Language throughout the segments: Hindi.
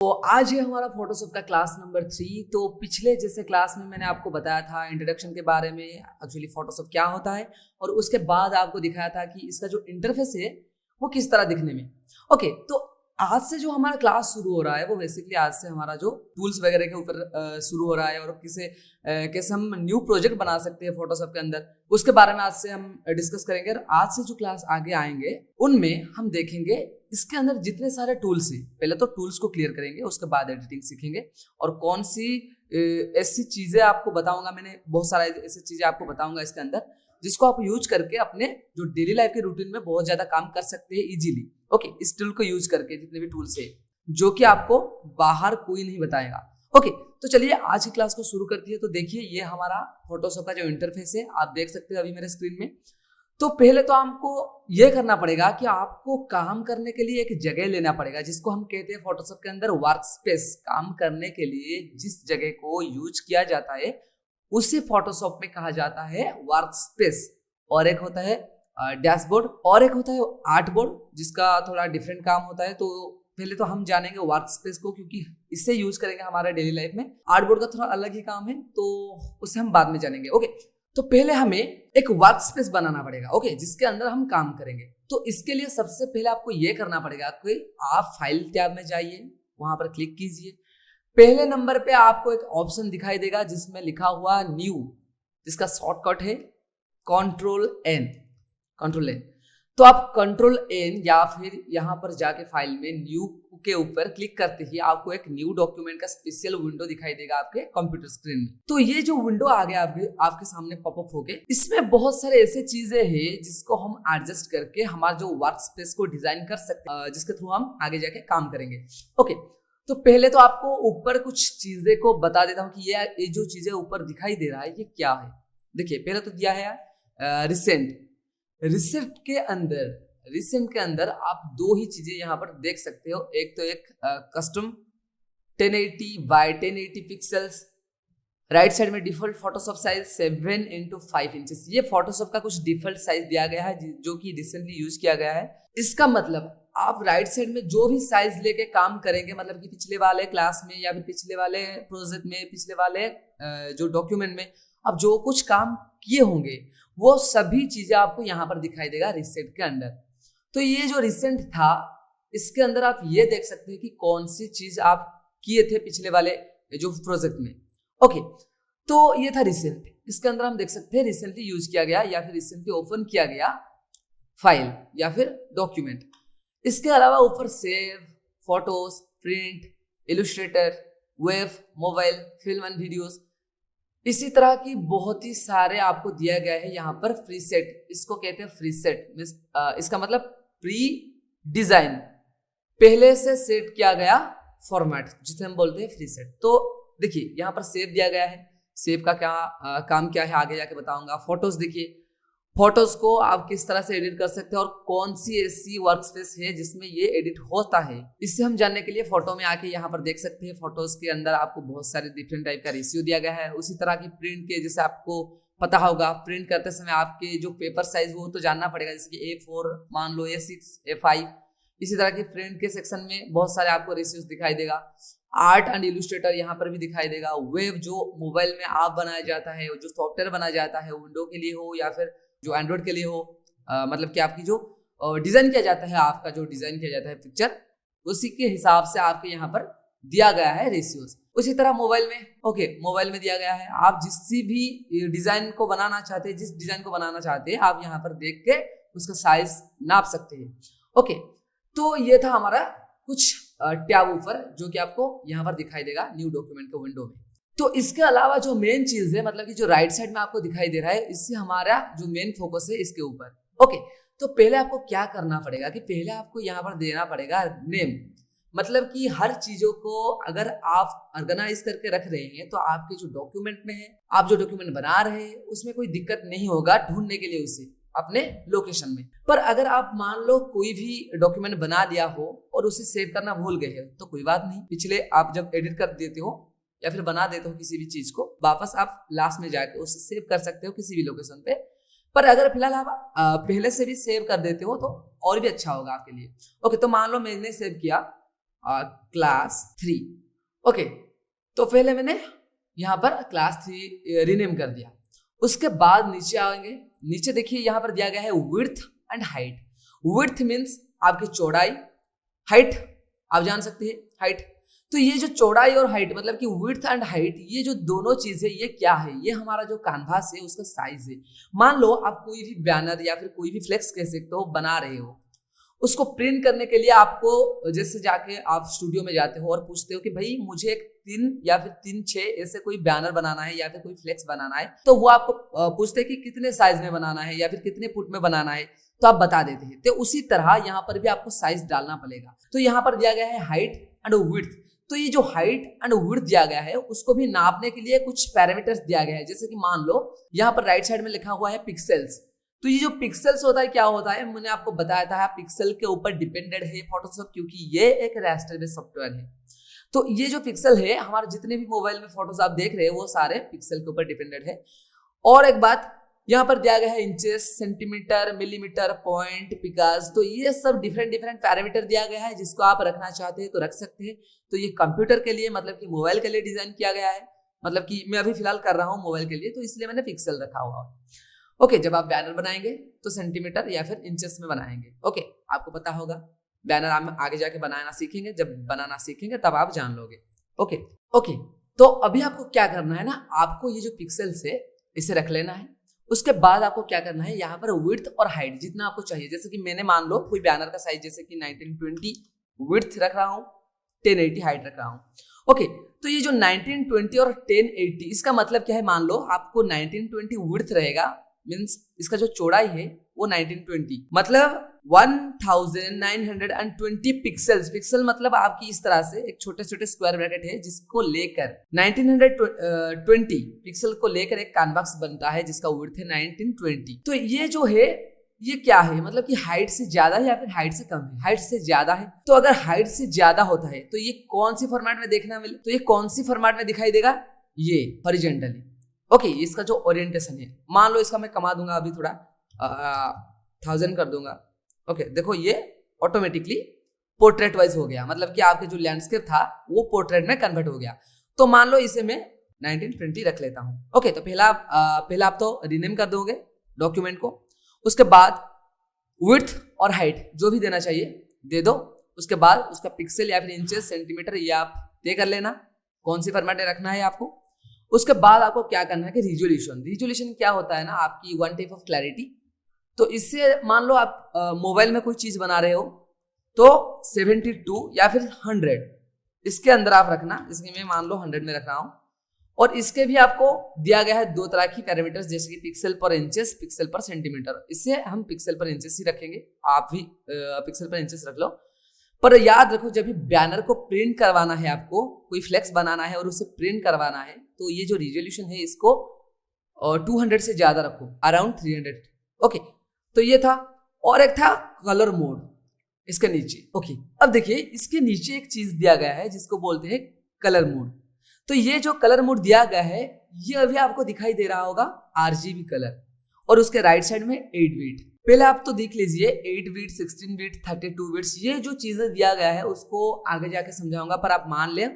तो आज है हमारा फोटोशॉप का क्लास नंबर 3। तो पिछले जैसे क्लास में मैंने आपको बताया था इंट्रोडक्शन के बारे में, एक्चुअली फोटोशॉप क्या होता है, और उसके बाद आपको दिखाया था कि इसका जो इंटरफेस है वो किस तरह दिखने में। ओके, तो आज से जो हमारा क्लास शुरू हो रहा है वो बेसिकली आज से हमारा जो टूल्स वगैरह के ऊपर शुरू हो रहा है, और कैसे हम न्यू प्रोजेक्ट बना सकते हैं फोटोशॉप के अंदर, उसके बारे में आज से हम डिस्कस करेंगे। और आज से जो क्लास आगे आएंगे उनमें हम देखेंगे इसके अंदर जितने सारे टूल्स हैं, पहले तो टूल्स को क्लियर करेंगे, उसके बाद एडिटिंग सीखेंगे, और कौन सी ऐसी चीजें आपको बताऊंगा, मैंने बहुत सारा ऐसी चीजें आपको बताऊंगा इसके अंदर जिसको आप यूज करके अपने जो डेली लाइफ के रूटीन में बहुत ज्यादा काम कर सकते हैं इजीली। ओके, इस टूल को यूज करके, जितने भी टूल्स है जो कि आपको बाहर कोई नहीं बताएगा। ओके, तो चलिए आज की क्लास को शुरू करती है। तो देखिए ये हमारा फोटोशॉप का जो इंटरफेस है आप देख सकते हैं अभी मेरे स्क्रीन में। तो पहले तो हमको ये करना पड़ेगा कि आपको काम करने के लिए एक जगह लेना पड़ेगा, जिसको हम कहते हैं फोटोशॉप के अंदर वर्क स्पेस। काम करने के लिए जिस जगह को यूज किया जाता है उसे फोटोशॉप में कहा जाता है वर्क स्पेस। और एक होता है डैशबोर्ड, और एक होता है आर्ट बोर्ड, जिसका थोड़ा डिफरेंट काम होता है। तो पहले तो हम जानेंगे वर्क स्पेस को, क्योंकि इससे यूज करेंगे हमारे डेली लाइफ में। आर्ट बोर्ड का थोड़ा अलग ही काम है, तो उसे हम बाद में जानेंगे। ओके, तो पहले हमें एक वर्क स्पेस बनाना पड़ेगा, ओके, जिसके अंदर हम काम करेंगे। तो इसके लिए सबसे पहले आपको ये करना पड़ेगा कि आप फाइल टैब में जाइए, वहां पर क्लिक कीजिए। पहले नंबर पे आपको एक ऑप्शन दिखाई देगा जिसमें लिखा हुआ न्यू, जिसका शॉर्टकट है कंट्रोल एन। तो आप कंट्रोल एन या फिर यहां पर जाके फाइल में न्यू के ऊपर क्लिक करते ही आपको एक न्यू डॉक्यूमेंट का स्पेशल विंडो दिखाई देगा आपके कंप्यूटर स्क्रीन में। तो ये जो विंडो आ गया आपके सामने पॉपअप होके, इसमें बहुत सारे ऐसे चीजें हैं जिसको हम एडजस्ट करके हमारा जो वर्क स्पेस को डिजाइन कर सकते हैं, जिसके थ्रू हम आगे जाके काम करेंगे। ओके, तो पहले तो आपको ऊपर कुछ चीजें को बता देता हूँ कि ये जो चीजें ऊपर दिखाई दे रहा है ये क्या है। देखिए पहले तो दिया है रिसेंट के अंदर आप दो ही चीजें यहाँ पर देख सकते हो। एक तो एक custom 1080 by 1080 pixels, right side में default Photoshop size 7x5 inches. ये फोटोशॉप का कुछ डिफॉल्ट साइज दिया गया है जो कि रिसेंटली यूज किया गया है। इसका मतलब आप राइट साइड में जो भी साइज लेके काम करेंगे, मतलब कि पिछले वाले क्लास में या फिर पिछले वाले प्रोजेक्ट में, पिछले वाले जो डॉक्यूमेंट में आप जो कुछ काम किए होंगे वो सभी चीजें आपको यहाँ पर दिखाई देगा रिसेंट के अंदर। तो ये जो रिसेंट था इसके अंदर आप ये देख सकते हैं कि कौन सी चीज आप किए थे पिछले वाले जो प्रोजेक्ट में। ओके, तो ये था रिसेंट। इसके अंदर हम देख सकते हैं रिसेंटली यूज किया गया या फिर रिसेंटली ओपन किया गया फाइल या फिर डॉक्यूमेंट। इसके अलावा ऊपर save, photos, print, Illustrator, web, mobile, film and videos, इसी तरह की बहुत ही सारे आपको दिया गया है यहाँ पर प्रीसेट। इसको कहते हैं प्रीसेट, इसका मतलब प्री डिजाइन, पहले से सेट किया गया फॉर्मेट, जिसे हम बोलते हैं प्रीसेट। तो देखिए यहाँ पर सेव दिया गया है। सेव का क्या काम क्या है आगे जाके बताऊंगा। फोटोज देखिए, फोटोज को आप किस तरह से एडिट कर सकते हैं और कौन सी ऐसी वर्क स्पेस है जिसमें ये एडिट होता है, इससे हम जानने के लिए फोटो में आके यहाँ पर देख सकते हैं। फोटोज के अंदर आपको बहुत सारे डिफरेंट टाइप का रेशियो दिया गया है। उसी तरह की प्रिंट के, जैसे आपको पता होगा प्रिंट करते समय आपके जो पेपर साइज वो तो जानना पड़ेगा, जैसे कि A4 मान लो, A6, A5। इसी तरह की प्रिंट के सेक्शन में बहुत सारे आपको रेशियोज दिखाई देगा। आर्ट एंड इलस्ट्रेटर यहाँ पर भी दिखाई देगा। वेब जो मोबाइल में ऐप बनाया जाता है, जो सॉफ्टवेयर बनाया जाता है, विंडो के लिए हो या फिर जो एंड्रॉइड के लिए हो, मतलब कि आपकी जो डिजाइन किया जाता है, आपका जो डिजाइन किया जाता है पिक्चर, उसी के हिसाब से आपके यहाँ पर दिया गया है रेशियोज। उसी तरह मोबाइल में, ओके, मोबाइल में दिया गया है। आप जिस भी डिजाइन को बनाना चाहते हैं, जिस डिजाइन को बनाना चाहते हैं, आप यहाँ पर देख के उसका साइज नाप सकते हैं। ओके, तो ये था हमारा कुछ टैब ऊपर जो कि आपको यहाँ पर दिखाई देगा न्यू डॉक्यूमेंट के विंडो में। तो इसके अलावा जो मेन चीज है, मतलब कि जो राइट साइड में आपको दिखाई दे रहा है, इससे हमारा जो मेन फोकस है इसके ऊपर। ओके, तो पहले आपको क्या करना पड़ेगा कि पहले आपको यहाँ पर देना पड़ेगा नेम। मतलब कि हर चीजों को अगर आप ऑर्गेनाइज करके रख रहे हैं तो आपके जो डॉक्यूमेंट में है, आप जो डॉक्यूमेंट बना रहे हैं, उसमें कोई दिक्कत नहीं होगा ढूंढने के लिए उसे अपने लोकेशन में। पर अगर आप मान लो कोई भी डॉक्यूमेंट बना लिया हो और उसे सेव करना भूल गए हो तो कोई बात नहीं, पिछले आप जब एडिट कर देते हो या फिर बना देते हो किसी भी चीज को, वापस आप लास्ट में जाके उसे सेव कर सकते हो किसी भी लोकेशन पे। पर अगर फिलहाल आप पहले से भी सेव कर देते हो तो और भी अच्छा होगा आपके लिए। ओके, तो मान लो मैंने सेव किया, क्लास 3। ओके, तो पहले मैंने यहाँ पर क्लास 3 रीनेम कर दिया। उसके बाद नीचे आएंगे, नीचे देखिए यहाँ पर दिया गया है width and height. Width means आपकी चौड़ाई, हाइट आप जान सकते हैं हाइट। तो ये जो चौड़ाई और हाइट मतलब कि विड्थ एंड हाइट, ये जो दोनों चीजें ये क्या है, ये हमारा जो कैनवास है उसका साइज है। मान लो आप कोई भी बैनर या फिर कोई भी फ्लेक्स कह सकते हो बना रहे हो, उसको प्रिंट करने के लिए आपको जैसे जाके आप स्टूडियो में जाते हो और पूछते हो कि भाई मुझे एक 3 या फिर 3-6 ऐसे कोई बैनर बनाना है या फिर कोई फ्लेक्स बनाना है, तो वो आपको पूछते हैं कि कितने साइज में बनाना है या फिर कितने फुट में बनाना है, तो आप बता देते हैं। तो उसी तरह यहाँ पर भी आपको साइज डालना पड़ेगा। तो यहाँ पर दिया गया है हाइट एंड विड्थ। तो ये जो हाइट एंड विड्थ दिया गया है उसको भी नापने के लिए कुछ पैरामीटर्स दिया गया है। जैसे कि मान लो यहाँ पर राइट साइड में लिखा हुआ है पिक्सेल्स। तो ये जो पिक्सेल्स होता है क्या होता है, मैंने आपको बताया था पिक्सल के ऊपर डिपेंडेंट है फोटोशॉप, क्योंकि ये एक रास्टर बेस्ड सॉफ्टवेयर है। तो ये जो पिक्सल है हमारे जितने भी मोबाइल में फोटोज आप देख रहे हैं वो सारे पिक्सल के ऊपर डिपेंडेंट है। और एक बात यहाँ पर दिया गया है इंचेस, सेंटीमीटर, मिलीमीटर, पॉइंट, पिकास। तो ये सब डिफरेंट पैरामीटर दिया गया है, जिसको आप रखना चाहते हैं तो रख सकते हैं। तो ये कंप्यूटर के लिए मतलब कि मोबाइल के लिए डिजाइन किया गया है, मतलब कि मैं अभी फिलहाल कर रहा हूँ मोबाइल के लिए, तो इसलिए मैंने पिक्सल रखा हुआ है। ओके, जब आप बैनर बनाएंगे तो सेंटीमीटर या फिर इंचेस में बनाएंगे। ओके, आपको पता होगा बैनर आप आगे जाके बनाना सीखेंगे, जब बनाना सीखेंगे तब आप जान लोगे। ओके, तो अभी आपको क्या करना है ना, आपको ये जो पिक्सेल्स है इसे रख लेना है। उसके बाद आपको क्या करना है, यहाँ पर विड्थ और हाइट जितना आपको चाहिए, जैसे कि मैंने मान लो कोई बैनर का साइज जैसे कि 1920 विड्थ रख रहा हूँ, 1080 हाइट रख रहा हूँ। ओके, तो ये जो 1920 और 1080 इसका मतलब क्या है, मान लो आपको 1920 विड्थ रहेगा, मीन्स इसका जो चौड़ाई है वो 1920 मतलब 1920 पिक्सेल्स। पिक्सल मतलब आपकी इस तरह से एक छोटे छोटे स्क्वायर ब्रैकेट है जिसको लेकर 1920 पिक्सल को लेकर एक कैनवास बनता है जिसका विड्थ है 1920। तो ये जो है ये क्या है, मतलब कि हाइट से ज्यादा है या फिर हाइट से कम है? हाइट से ज्यादा है। तो अगर हाइट से ज्यादा होता है तो ये कौन सी फॉर्मेट में देखना मिले, तो ये कौन सी फॉर्मेट में दिखाई देगा, ये हॉरिजॉन्टली। ओके, इसका जो ओरिएंटेशन है, मान लो इसका मैं कमा दूंगा अभी थोड़ा 1000 कर दूंगा। ओके, देखो ये ऑटोमेटिकली पोर्ट्रेट वाइज हो गया, मतलब कि आपके जो लैंडस्केप था वो पोर्ट्रेट में कन्वर्ट हो गया। तो मान लो इसे मैं 1920 रख लेता हूँ। ओके, तो पहला आप तो रीनेम कर दोगे डॉक्यूमेंट को। उसके बाद विड्थ और हाइट जो भी देना चाहिए दे दो। उसके बाद उसका पिक्सल या फिर इंचेस, सेंटीमीटर ये आप तय कर लेना कौन सी फॉर्मेट में रखना है आपको। उसके बाद आपको क्या करना है कि रिजोल्यूशन क्या होता है ना, आपकी वन टाइप ऑफ क्लैरिटी। तो इससे मान लो आप मोबाइल में कोई चीज बना रहे हो तो 72 या फिर 100 इसके अंदर आप रखना, इसके मैं मान लो 100 में रख रहा हूं। और इसके भी आपको दिया गया है 2 तरह की पैरामीटर्स, जैसे कि पिक्सल पर इंचेस, पिक्सल पर सेंटीमीटर। इससे हम पिक्सल पर इंचेस ही रखेंगे, आप भी पिक्सल पर इंचेस रख लो। पर याद रखो जब भी बैनर को प्रिंट करवाना है, आपको कोई फ्लेक्स बनाना है और उसे प्रिंट करवाना है, तो ये जो रिजोल्यूशन है इसको 200 से ज्यादा रखो, अराउंड 300। ओके, तो ये था। और एक था कलर मोड इसके नीचे। ओके, अब देखिए इसके नीचे एक चीज दिया गया है जिसको बोलते हैं कलर मोड। तो ये जो कलर मोड दिया गया है ये अभी आपको दिखाई दे रहा होगा RGB कलर, और उसके राइट साइड में 8 बिट। पहले आप तो देख लीजिए 8 बिट, 16 बिट, 32 बिट्स, ये जो चीजें दिया गया है उसको आगे जाके समझाऊंगा। पर आप मान लें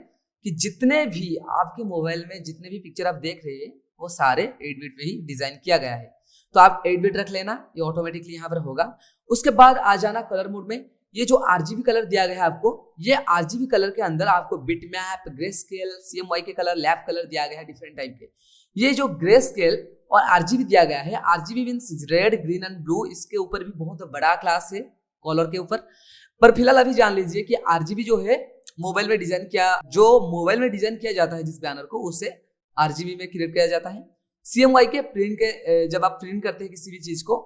कि जितने भी आपके मोबाइल में जितने भी पिक्चर आप देख रहे हैं वो सारे 8 बिट में ही डिजाइन किया गया है। तो आप 8 बिट रख लेना, ये ऑटोमेटिकली यहाँ पर होगा। उसके बाद आ जाना कलर मोड में। ये जो RGB कलर दिया गया है आपको, ये RGB कलर के अंदर आपको bit map, grey scale, CMYK colour, lap colour दिया गया है डिफरेंट टाइप के। ये जो ग्रे स्केल और RGB दिया गया है, RGB means red, green and blue, इसके ऊपर भी बहुत बड़ा क्लास है कलर के ऊपर। पर फिलहाल अभी जान लीजिए कि RGB जो है मोबाइल में डिजाइन किया जाता है जिस बैनर को, उसे RGB में क्रिएट किया जाता है। CMYK प्रिंट के जब आप प्रिंट करते हैं किसी भी चीज को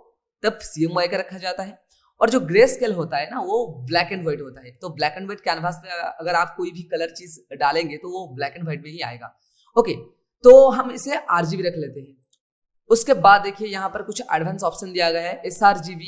तब CMYK रखा जाता है। और जो ग्रे स्केल होता है ना वो ब्लैक एंड व्हाइट होता है। तो ब्लैक एंड व्हाइट कैनवास पे अगर आप कोई भी कलर चीज डालेंगे तो वो ब्लैक एंड व्हाइट में ही आएगा। ओके, तो हम इसे RGB रख लेते हैं। उसके बाद देखिए यहाँ पर कुछ एडवांस ऑप्शन दिया गया है, sRGB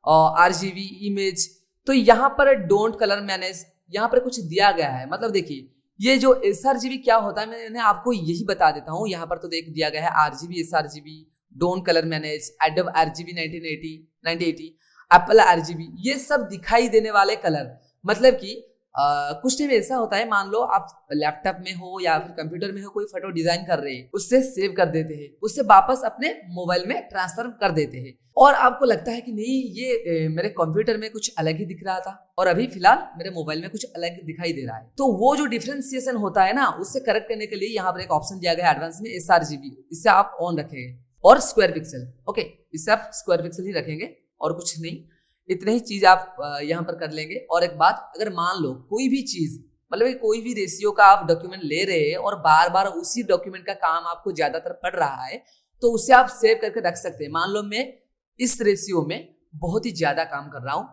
और RGB इमेज। तो यहाँ पर डोंट कलर मैनेज, यहाँ पर कुछ दिया गया है। मतलब देखिए ये जो sRGB क्या होता है मैंने आपको यही बता देता हूँ। यहाँ पर तो देख दिया गया है RGB, sRGB, don't colour manage, Adobe RGB 1980, Apple RGB, ये सब दिखाई देने वाले कलर। मतलब कि कुछ टाइम ऐसा होता है, मान लो आप लैपटॉप में हो या फिर कंप्यूटर में हो, कोई फोटो डिजाइन कर रहे हैं, उससे सेव कर देते हैं, उससे वापस अपने मोबाइल में ट्रांसफर कर देते हैं, और आपको लगता है कि नहीं ये मेरे कंप्यूटर में कुछ अलग ही दिख रहा था और अभी फिलहाल मेरे मोबाइल में कुछ अलग दिखाई दे रहा है। तो वो जो डिफरेंशिएशन होता है ना, उससे करेक्ट करने के लिए यहाँ पर एक ऑप्शन दिया गया है एडवांस में, sRGB, इससे आप ऑन रखेंगे, और स्क्वायर पिक्सल। ओके, इससे आप स्क्वायर पिक्सल ही रखेंगे और कुछ नहीं, इतने ही चीज आप यहाँ पर कर लेंगे। और एक बात, अगर मान लो कोई भी चीज, मतलब कोई भी रेशियो का आप डॉक्यूमेंट ले रहे हैं और बार बार उसी डॉक्यूमेंट का काम आपको ज्यादातर पड़ रहा है, तो उसे आप सेव करके रख सकते हैं। मान लो मैं इस रेशियो में बहुत ही ज्यादा काम कर रहा हूं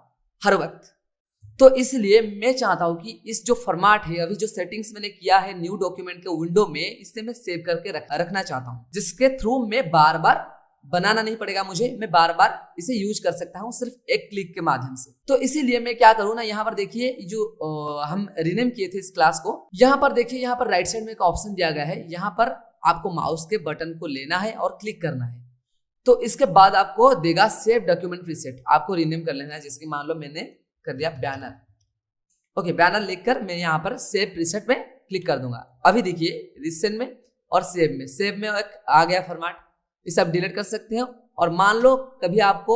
हर वक्त, तो इसलिए मैं चाहता हूं कि इस जो फॉर्मेट है, अभी जो सेटिंग्स मैंने किया है न्यू डॉक्यूमेंट के विंडो में, इससे मैं सेव करके रखना चाहता हूं, जिसके थ्रू मैं बार बार बनाना नहीं पड़ेगा मुझे, मैं बार बार इसे यूज कर सकता हूं सिर्फ एक क्लिक के माध्यम से। तो इसीलिए मैं क्या करूं ना, यहाँ पर देखिए जो हम रीनेम किए थे इस क्लास को, यहाँ पर देखिए, यहाँ पर राइट साइड में एक ऑप्शन दिया गया है, यहाँ पर आपको माउस के बटन को लेना है और क्लिक करना है। तो इसके बाद आपको देगा सेव डॉक्यूमेंट प्रीसेट, आपको रीनेम कर लेना है। जैसे कि मान लो मैंने कर दिया बैनर, ओके, बैनर लिखकर मैं यहाँ पर सेव प्रीसेट में क्लिक कर दूंगा। अभी देखिए रिसेंट में और सेव में एक आ गया फॉर्मेट, इसे आप डिलीट कर सकते हो। और मान लो कभी आपको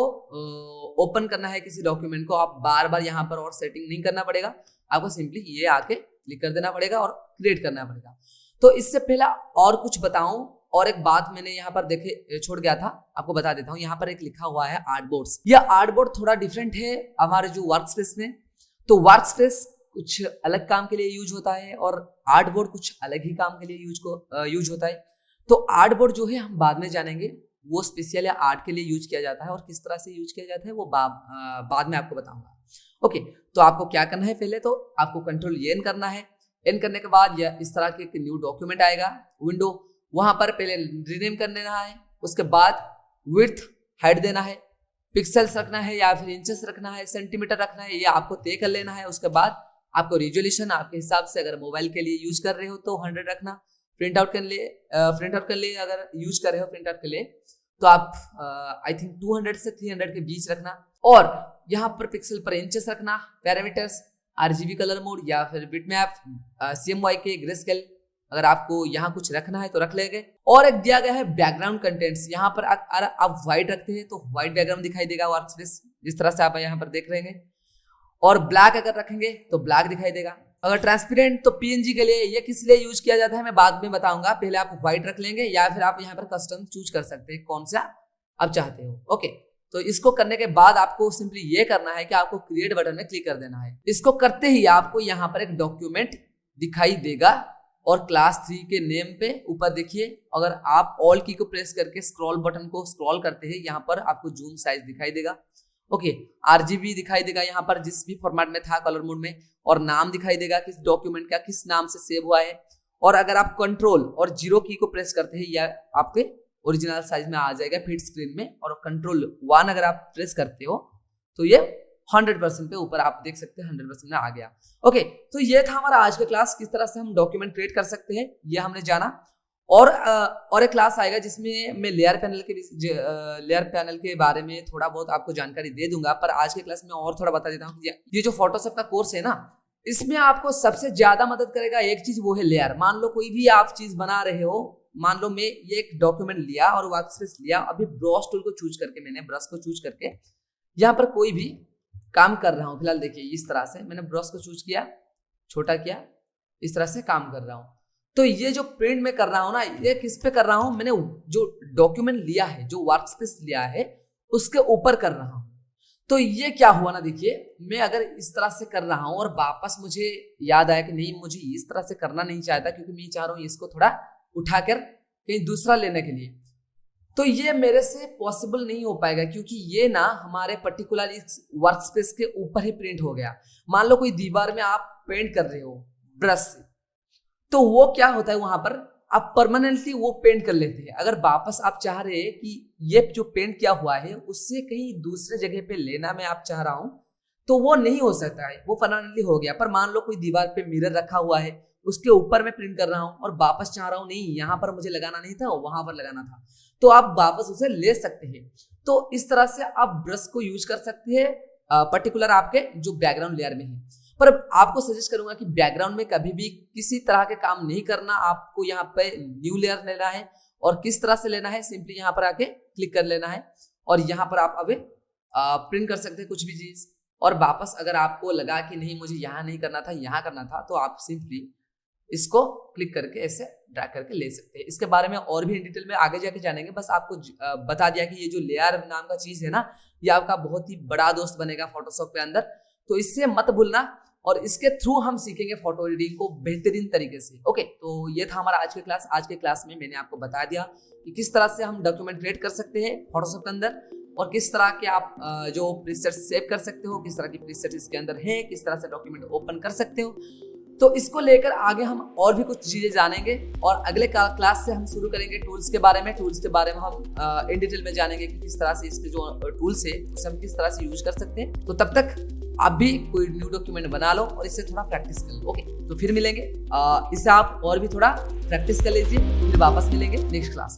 ओपन करना है किसी डॉक्यूमेंट को, आप बार बार यहाँ पर और सेटिंग नहीं करना पड़ेगा, आपको सिंपली ये आके क्लिक कर देना पड़ेगा और क्रिएट करना पड़ेगा। तो इससे पहले और कुछ बताऊं, और एक बात मैंने यहाँ पर देखे छोड़ गया था, आपको बता देता हूँ। यहाँ पर एक लिखा हुआ है आर्टबोर्ड्स। यह आर्टबोर्ड थोड़ा डिफरेंट है हमारे जो वर्क स्पेस में। तो वर्क स्पेस कुछ अलग काम के लिए यूज होता है और आर्टबोर्ड कुछ अलग ही काम के लिए यूज होता है। तो आर्टबोर्ड जो है हम बाद में जानेंगे, वो स्पेशल या आर्ट के लिए यूज किया जाता है, और किस तरह से यूज किया जाता है वो बाद में आपको बताऊंगा। ओके, तो आपको क्या करना है, पहले तो आपको कंट्रोल एन करना है। एन करने के बाद यह इस तरह के एक न्यू डॉक्यूमेंट आएगा विंडो, वहां पर पहले रीनेम कर देना है, उसके बाद विड्थ हाइट देना है, पिक्सल्स रखना है या फिर इंचेस रखना है, सेंटीमीटर रखना है, ये आपको तय कर लेना है। उसके बाद आपको रिजोल्यूशन आपके हिसाब से, अगर मोबाइल के लिए यूज कर रहे हो तो 100 रखना, प्रिंट आउट के लिए अगर यूज कर रहे हो प्रिंट आउट के लिए तो आप आई थिंक 200 से 300 के बीच रखना। और यहाँ पर पिक्सल पर इंचेस रखना, पैरामीटर्स आरजीबी कलर मोड या फिर बिटमैप, CMYK, ग्रे स्केल, अगर आपको यहाँ कुछ रखना है तो रख लेंगे। और एक दिया गया है बैकग्राउंड कंटेंट्स, यहाँ पर अगर आप व्हाइट रखते हैं तो व्हाइट बैकग्राउंड दिखाई देगा वर्क स्पेस, जिस तरह से आप यहाँ पर देख रहे हैं। और ब्लैक अगर रखेंगे तो ब्लैक दिखाई देगा। अगर ट्रांसपेरेंट तो PNG के लिए, ये किस लिए यूज किया जाता है मैं बाद में बताऊंगा, पहले आप व्हाइट रख लेंगे या फिर आप यहाँ पर कस्टम चूज कर सकते हैं कौन सा आप चाहते हो। ओके, तो इसको करने के बाद आपको सिंपली ये करना है कि आपको क्रिएट बटन में क्लिक कर देना है। इसको करते ही आपको यहाँ पर एक डॉक्यूमेंट दिखाई देगा, और क्लास 3 के नेम पे ऊपर देखिए, अगर आप ऑल की को प्रेस करके स्क्रॉल बटन को स्क्रॉल करते हैं, यहाँ पर आपको जूम साइज दिखाई देगा। ओके, RGB दिखाई देगा यहाँ पर जिस भी फॉर्मेट में था कलर मोड में, और नाम दिखाई देगा किस डॉक्यूमेंट का किस नाम से सेव हुआ है। और अगर आप कंट्रोल और 0 की को प्रेस करते हैं, यह आपके ओरिजिनल साइज में आ जाएगा फिट स्क्रीन में। और कंट्रोल 1 अगर आप प्रेस करते हो तो ये 100% पे ऊपर आप देख सकते हैं 100% में आ गया। ओके, तो ये था हमारा आज का क्लास, किस तरह से हम डॉक्यूमेंट क्रिएट कर सकते हैं ये हमने जाना। और एक क्लास आएगा जिसमें मैं लेयर पैनल के बारे में थोड़ा बहुत आपको जानकारी दे दूंगा, पर आज के क्लास में और थोड़ा बता देता हूँ। ये जो फोटोशॉप का कोर्स है ना, इसमें आपको सबसे ज्यादा मदद करेगा एक चीज, वो है लेयर। मान लो कोई भी आप चीज बना रहे हो, मान लो मैं ये एक डॉक्यूमेंट लिया और वर्कस्पेस लिया, अभी ब्रश टूल को चूज करके, मैंने ब्रश को चूज करके यहाँ पर कोई भी काम कर रहा हूँ। फिलहाल देखिए इस तरह से मैंने ब्रश को चूज किया, छोटा किया, इस तरह से काम कर रहा हूँ। तो ये जो प्रिंट में कर रहा हूँ ना, ये किस पे कर रहा हूँ, मैंने जो डॉक्यूमेंट लिया है, जो वर्कस्पेस लिया है, उसके ऊपर कर रहा हूँ। तो ये क्या हुआ ना, देखिए मैं अगर इस तरह से कर रहा हूँ और वापस मुझे याद आया कि नहीं, मुझे इस तरह से करना नहीं चाहता, क्योंकि मैं चाह रहा हूँ इसको थोड़ा उठाकर कहीं दूसरा लेने के लिए, तो ये मेरे से पॉसिबल नहीं हो पाएगा, क्योंकि ये ना हमारे पर्टिकुलर इस वर्कस्पेस के ऊपर ही प्रिंट हो गया। मान लो कोई दीवार में आप पेंट कर रहे हो ब्रश से, तो वो क्या होता है, वहां पर आप परमानेंटली वो पेंट कर लेते हैं। अगर वापस आप चाह रहे हैं कि ये जो पेंट किया हुआ है उससे कहीं दूसरे जगह पे लेना मैं आप चाह रहा हूं, तो वो नहीं हो सकता है, वो परमानेंटली हो गया। पर मान लो कोई दीवार पे मिरर रखा हुआ है, उसके ऊपर मैं प्रिंट कर रहा हूं और वापस चाह रहा हूं नहीं, यहाँ पर मुझे लगाना नहीं था, वहां पर लगाना था, तो आप वापस उसे ले सकते हैं। तो इस तरह से आप ब्रश को यूज कर सकते हैं पर्टिकुलर आपके जो बैकग्राउंड लेयर में है। पर आपको सजेस्ट करूंगा कि बैकग्राउंड में कभी भी किसी तरह के काम नहीं करना, आपको यहाँ पे न्यू लेयर लेना है और किस तरह से लेना है, सिंपली यहाँ पर आके क्लिक कर लेना है और यहाँ पर आप अभी प्रिंट कर सकते हैं कुछ भी चीज। और वापस अगर आपको लगा कि नहीं मुझे यहाँ नहीं करना था, यहाँ करना था, तो आप सिंपली इसको क्लिक करके ऐसे ड्रैग करके ले सकते हैं। इसके बारे में और भी इन डिटेल में आगे जाके जानेंगे, बस आपको बता दिया कि ये जो लेयर नाम का चीज है ना, ये आपका बहुत ही बड़ा दोस्त बनेगा फोटोशॉप के अंदर, तो इससे मत भूलना। और इसके थ्रू हम सीखेंगे फोटो एडिटिंग को बेहतरीन तरीके से। ओके, तो ये था हमारा आज के क्लास। आज के क्लास में मैंने आपको बता दिया कि किस तरह से हम डॉक्यूमेंट क्रिएट कर सकते हैं फोटोशॉप के अंदर, और किस तरह के आप जो प्रीसेट सेव कर सकते हो, किस तरह की प्रीसेट इसके अंदर है, किस तरह से डॉक्यूमेंट ओपन कर सकते हो। तो इसको लेकर आगे हम और भी कुछ चीजें जानेंगे और अगले क्लास से हम शुरू करेंगे टूल्स के बारे में। टूल्स के बारे में हम इन डिटेल में जानेंगे कि किस तरह से इसके जो टूल्स है उसे हम किस तरह से यूज कर सकते हैं। तो तब तक आप भी कोई न्यू डॉक्यूमेंट बना लो और इससे थोड़ा प्रैक्टिस कर लो। ओके, तो फिर मिलेंगे, इससे आप और भी थोड़ा प्रैक्टिस कर लीजिए, फिर वापस मिलेंगे नेक्स्ट क्लास में।